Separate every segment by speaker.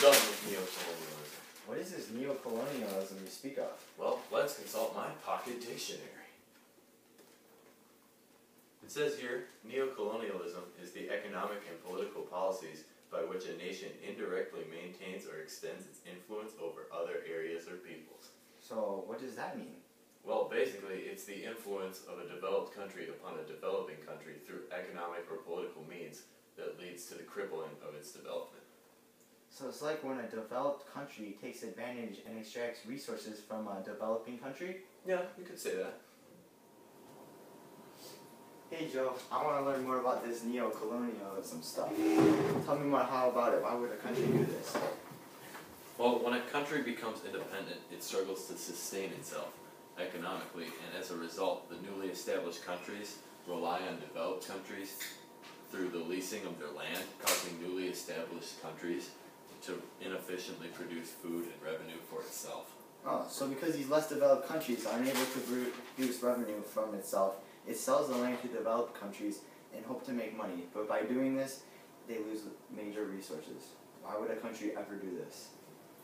Speaker 1: done with neocolonialism.
Speaker 2: What is this neocolonialism you speak of?
Speaker 1: Well, let's consult my pocket dictionary. It says here, neocolonialism is the economic and political policies by which a nation indirectly maintains or extends its influence over other areas or peoples.
Speaker 2: So, what does that mean?
Speaker 1: Well, basically, it's the influence of a developed country upon a developing country through economic or political means that leads to the crippling of its development.
Speaker 2: So it's like when a developed country takes advantage and extracts resources from a developing country?
Speaker 1: Yeah, you could say that.
Speaker 2: Hey Joe, I want to learn more about this neocolonialism stuff. Tell me more how about it. Why would a country do this?
Speaker 1: Well, when a country becomes independent, it struggles to sustain itself economically, and as a result, the newly established countries rely on developed countries through the leasing of their land, causing newly established countries to inefficiently produce food and revenue for itself.
Speaker 2: Oh, so because these less developed countries aren't able to produce revenue from itself, it sells the land to developed countries and hope to make money. But by doing this, they lose major resources. Why would a country ever do this?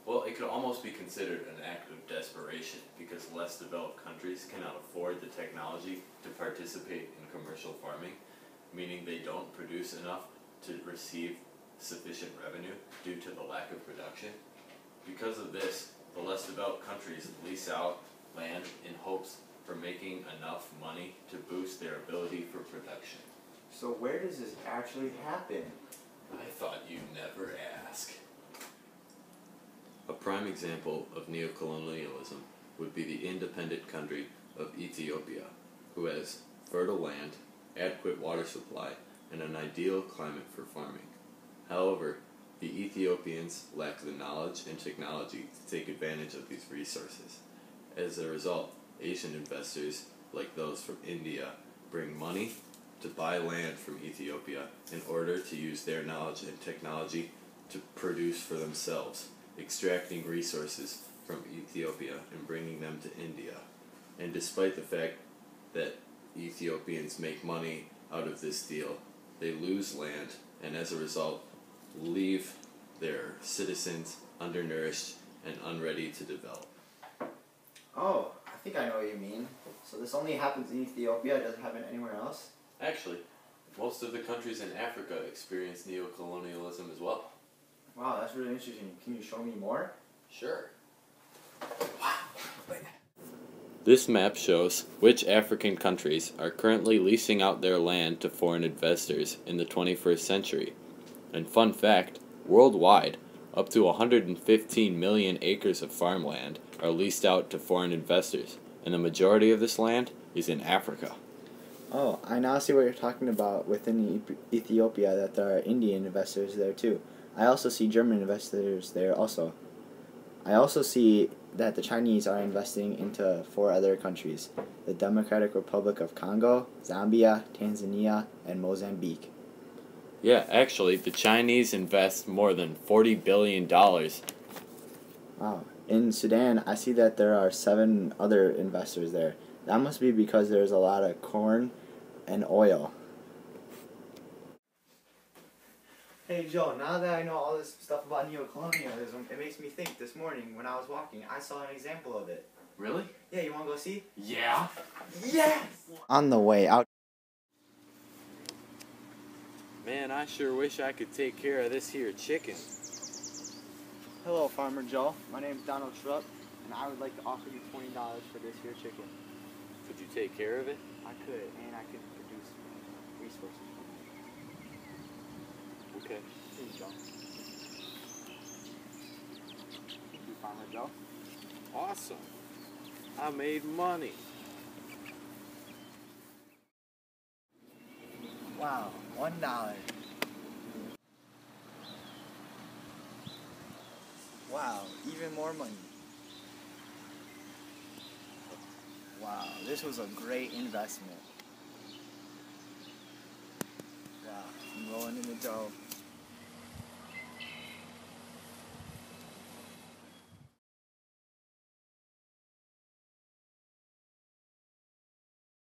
Speaker 1: Well, it could almost be considered an act of desperation because less developed countries cannot afford the technology to participate in commercial farming, meaning they don't produce enough to receive sufficient revenue due to the lack of production. Because of this, the less developed countries lease out land in hopes for making enough money to boost their ability for production.
Speaker 2: So where does this actually happen?
Speaker 1: I thought you'd never ask. A prime example of neocolonialism would be the independent country of Ethiopia, who has fertile land, adequate water supply, and an ideal climate for farming. However, the Ethiopians lack the knowledge and technology to take advantage of these resources. As a result, Asian investors, like those from India, bring money to buy land from Ethiopia in order to use their knowledge and technology to produce for themselves, extracting resources from Ethiopia and bringing them to India. And despite the fact that Ethiopians make money out of this deal, they lose land and as a result leave their citizens undernourished and unready to develop.
Speaker 2: Oh, I think I know what you mean. So this only happens in Ethiopia, it doesn't happen anywhere else?
Speaker 1: Actually, most of the countries in Africa experience neocolonialism as well.
Speaker 2: Wow, that's really interesting. Can you show me more?
Speaker 1: Sure. This map shows which African countries are currently leasing out their land to foreign investors in the 21st century. And fun fact, worldwide, up to 115 million acres of farmland are leased out to foreign investors, and the majority of this land is in Africa.
Speaker 2: Oh, I now see what you're talking about within Ethiopia, that there are Indian investors there too. I also see German investors there also. I also see that the Chinese are investing into 4 other countries: the Democratic Republic of Congo, Zambia, Tanzania, and Mozambique.
Speaker 1: Yeah, actually, the Chinese invest more than $40 billion.
Speaker 2: Wow. In Sudan, I see that there are 7 other investors there. That must be because there's a lot of corn and oil. Hey Joe, now that I know all this stuff about neocolonialism, it makes me think this morning when I was walking, I saw an example of it.
Speaker 1: Really?
Speaker 2: Yeah, you want to go see?
Speaker 1: Yeah.
Speaker 2: Yes! On the way out.
Speaker 1: Man, I sure wish I could take care of this here chicken.
Speaker 2: Hello, Farmer Joe. My name's Donald Schrupp, and I would like to offer you $20 for this here chicken.
Speaker 1: Could you take care of it?
Speaker 2: I could, and I could produce resources.
Speaker 1: Okay.
Speaker 2: Here you go. Thank you, Farmer Joe.
Speaker 1: Awesome. I made money.
Speaker 2: Wow, $1. Wow, even more money. Wow, this was a great investment. Wow, I'm rolling in the dough.